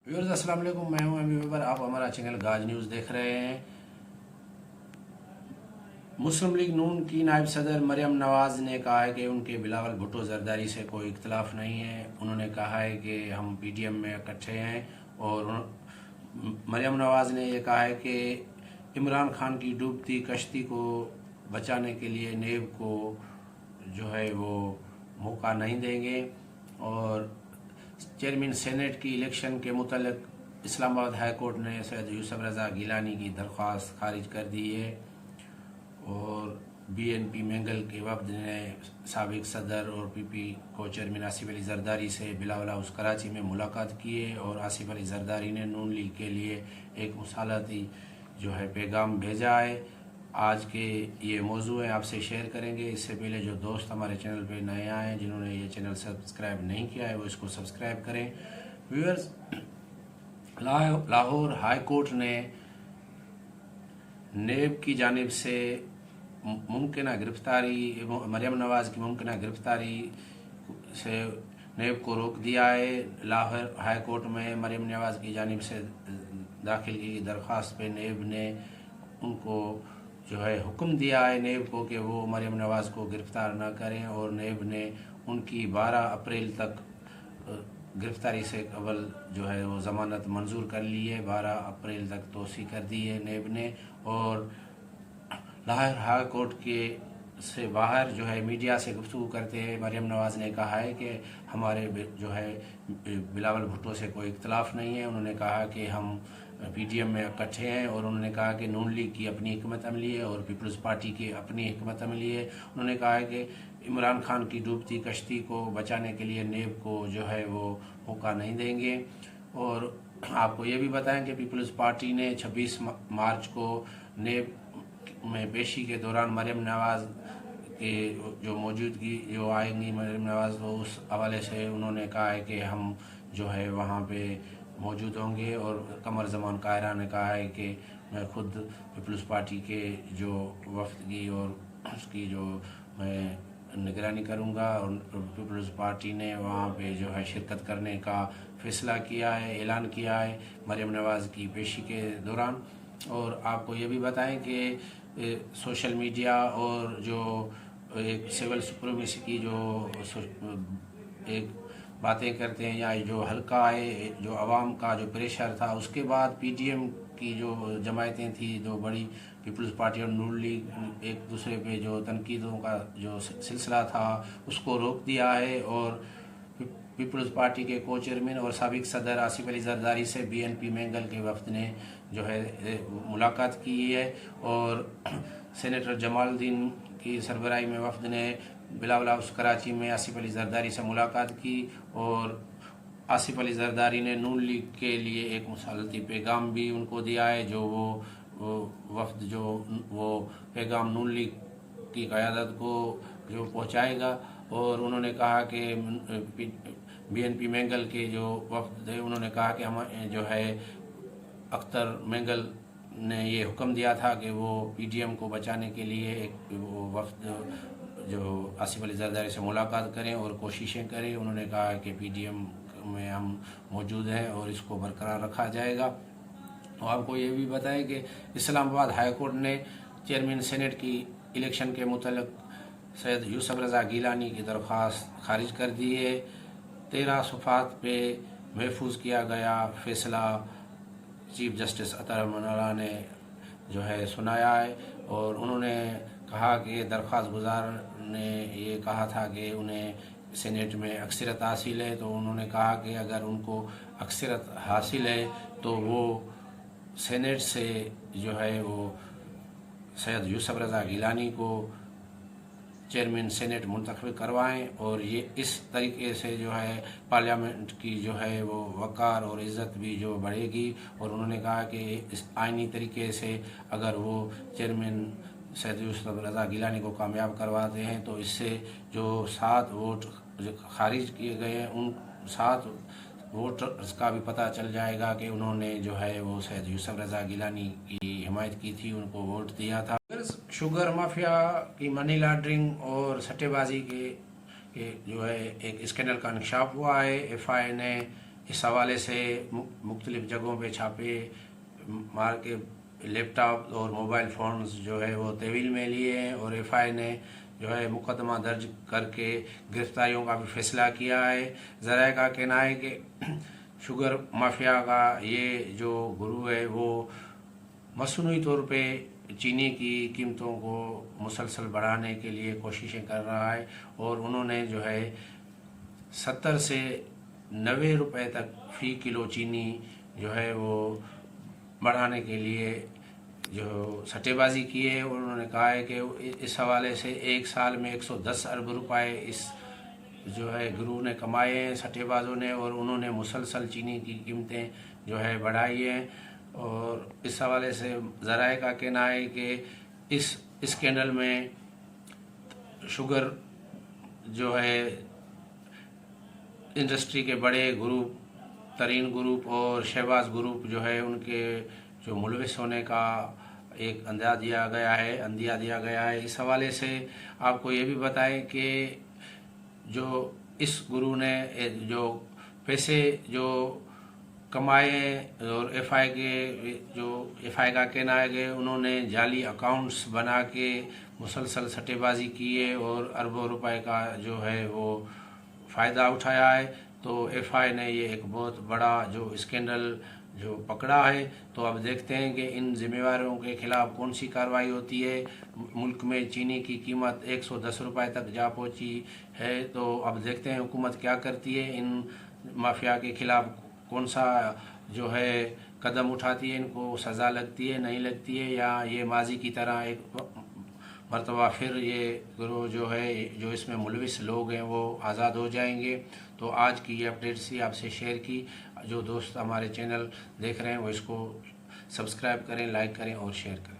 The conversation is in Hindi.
व्यूअर्स अस्सलाम वालेकुम, मैं हूं अमी बाबर। आप हमारा चैनल गाज न्यूज़ देख रहे हैं। मुस्लिम लीग नून की नायब सदर मरियम नवाज़ ने कहा है कि उनके बिलावल भुट्टो जरदारी से कोई इख्तलाफ नहीं है। उन्होंने कहा है कि हम पीडीएम में इकट्ठे हैं और मरियम नवाज़ ने यह कहा है कि इमरान खान की डूबती कश्ती को बचाने के लिए नेब को जो है वो मौका नहीं देंगे। और चेयरमैन सेनेट की इलेक्शन के मुतल्लिक इस्लामाबाद हाई कोर्ट ने सैयद यूसुफ रज़ा गिलानी की दरख्वास्त खारिज कर दी है। और बीएनपी मैंगल के वफद ने साबिक सदर और पीपी को चेयरमैन आसिफ अली जरदारी से बिलावल हाउस कराची में मुलाकात की है। और आसिफ अली जरदारी ने नून लीग के लिए एक मुसालती जो है पैगाम भेजा है। आज के ये मौजू है, आपसे शेयर करेंगे। इससे पहले जो दोस्त हमारे चैनल पे नए आए हैं, जिन्होंने ये चैनल सब्सक्राइब नहीं किया है, वो इसको सब्सक्राइब करें। व्यूअर्स, लाहौर हाई कोर्ट ने नेब की जानिब से मुमकिन गिरफ्तारी मरियम नवाज़ की मुमकिन गिरफ्तारी से नेब को रोक दिया है। लाहौर हाई कोर्ट में मरियम नवाज़ की जानिब से दाखिल की दरख्वास्त पे नेब ने उनको जो है हुक्म दिया है नेब को कि वो मरियम नवाज़ को गिरफ़्तार न करें। और नेब ने उनकी 12 अप्रैल तक गिरफ़्तारी से कबल जो है वो ज़मानत मंजूर कर ली है। 12 अप्रैल तक तोसी कर दी है नेब ने। और लाहौर हाई कोर्ट के से बाहर जो है मीडिया से गुफ्तगू करते हुए मरियम नवाज़ ने कहा है कि हमारे जो है बिलावल भुट्टो से कोई इख्तलाफ नहीं है। उन्होंने कहा कि हम पीडीएम में इकट्ठे हैं। और उन्होंने कहा कि नून लीग की अपनी हिकमत अमली है और पीपल्स पार्टी की अपनी हिकमत अमली है। उन्होंने कहा है कि इमरान खान की डूबती कश्ती को बचाने के लिए नेब को जो है वो मौका नहीं देंगे। और आपको ये भी बताएं कि पीपल्स पार्टी ने 26 मार्च को नेब में पेशी के दौरान मरियम नवाज़ के जो मौजूदगी जो आएंगी मरियम नवाज़, तो उस हवाले से उन्होंने कहा है कि हम जो है वहाँ पे मौजूद होंगे। और कमर ज़मान कायरा ने कहा है कि मैं खुद पीपल्स पार्टी के जो वफद की और उसकी जो मैं निगरानी करूंगा। और पीपल्स पार्टी ने वहाँ पे जो है शिरकत करने का फ़ैसला किया है, ऐलान किया है मरियम नवाज़ की पेशी के दौरान। और आपको ये भी बताएं कि सोशल मीडिया और जो एक सिविल सुप्रीमेसी की जो एक बातें करते हैं या जो हल्का है जो आवाम का जो प्रेशर था, उसके बाद पीडीएम की जो जमायतें थी, जो बड़ी पीपल्स पार्टी और नून लीग एक दूसरे पे जो तनकीदों का जो सिलसिला था उसको रोक दिया है। और पीपल्स पार्टी के को चेयरमैन और साबिक सदर आसिफ अली जरदारी से बीएनपी मैंगल के वफद ने जो है मुलाकात की है। और सेनेटर जमालुद्दीन की सरबराही में वफद ने बिलावल हाउस कराची में आसिफ अली जरदारी से मुलाकात की। और आसिफ अली जरदारी ने नून लीग के लिए एक मुसालती पैगाम भी उनको दिया है, जो वो वफद जो वो पैगाम नून लीग की क़यादत को जो पहुँचाएगा। और उन्होंने कहा कि बीएनपी मैंगल के जो वफद है, उन्होंने कहा कि हम जो है अख्तर मैंगल ने ये हुक्म दिया था कि वो पीडीएम को बचाने के लिए एक वो वफद जो आसिफ अली जरदारी से मुलाकात करें और कोशिशें करें। उन्होंने कहा कि पीडीएम में हम मौजूद हैं और इसको बरकरार रखा जाएगा। और आपको ये भी बताएं कि इस्लामाबाद हाई कोर्ट ने चेयरमैन सेनेट की इलेक्शन के मुतल्लिक सैयद यूसुफ रज़ा गिलानी की दरख्वास्त खारिज कर दी है। 13 सफ़ात पे महफूज किया गया फ़ैसला चीफ जस्टिस अतर मनोरा ने जो है सुनाया है। और उन्होंने कहा कि दरख्वास्त गुजार ने ये कहा था कि उन्हें सेनेट में अक्सरियत हासिल है। तो उन्होंने कहा कि अगर उनको अक्सरियत हासिल है तो वो सेनेट से जो है वो सैयद यूसुफ रज़ा गिलानी को चेयरमैन सेनेट मुंतखब करवाएं। और ये इस तरीके से जो है पार्लियामेंट की जो है वो वक़ार और इज़्ज़त भी जो बढ़ेगी। और उन्होंने कहा कि इस आइनी तरीके से अगर वो चेयरमैन सैयद यूसुफ रज़ा गिलानी को कामयाब करवाते हैं तो इससे जो 7 वोट जो खारिज किए गए हैं, उन 7 वोटर्स का भी पता चल जाएगा कि उन्होंने जो है वो सैयद यूसुफ रज़ा गिलानी की हिमायत की थी, उनको वोट दिया था। शुगर माफिया की मनी लॉन्ड्रिंग और सट्टेबाजी के जो है एक स्कैंडल का इंकशाफ हुआ है। एफआई ने इस हवाले से मुख्तलिफ़ जगहों पे छापे मार के लैपटॉप और मोबाइल फ़ोन्स जो है वो तहवील में लिए हैं और एफआई ने जो है मुकदमा दर्ज करके गिरफ्तारियों का भी फैसला किया है। ज़राए का कहना है कि शुगर माफिया का ये जो गुरु है वो मसनूई तौर पे चीनी की कीमतों को मुसलसल बढ़ाने के लिए कोशिशें कर रहा है और उन्होंने जो है 70 से 90 रुपए तक फ़ी किलो चीनी जो है वो बढ़ाने के लिए जो सट्टेबाजी की है। और उन्होंने कहा है कि इस हवाले से एक साल में 110 अरब रुपए इस जो है गुरु ने कमाए हैं सट्टेबाजों ने, और उन्होंने मुसलसल चीनी की कीमतें जो है बढ़ाई हैं। और इस हवाले से ज़राए का कहना है कि इस स्कैंडल में शुगर जो है इंडस्ट्री के बड़े ग्रुप तरीन ग्रुप और शहबाज ग्रुप जो है उनके जो मुलविस होने का एक अंदिया दिया गया है। इस हवाले से आपको ये भी बताएं कि जो इस गुरु ने जो पैसे जो कमाए और एफआई का कहना है कि उन्होंने जाली अकाउंट्स बना के मुसलसल सट्टेबाजी की है और अरबों रुपए का जो है वो फ़ायदा उठाया है। तो एफआई ने ये एक बहुत बड़ा जो स्कैंडल जो पकड़ा है। तो अब देखते हैं कि इन जिम्मेवारों के खिलाफ कौन सी कार्रवाई होती है। मुल्क में चीनी की कीमत 110 रुपए तक जा पहुंची है। तो अब देखते हैं हुकूमत क्या करती है, इन माफिया के खिलाफ कौन सा जो है कदम उठाती है, इनको सज़ा लगती है नहीं लगती है, या ये माजी की तरह एक मरतबा फिर ये गिरोह जो है जो इसमें मुलविस लोग हैं वो आज़ाद हो जाएंगे। तो आज की ये अपडेट्स ही आपसे शेयर की। जो दोस्त हमारे चैनल देख रहे हैं वो इसको सब्सक्राइब करें, लाइक करें और शेयर करें।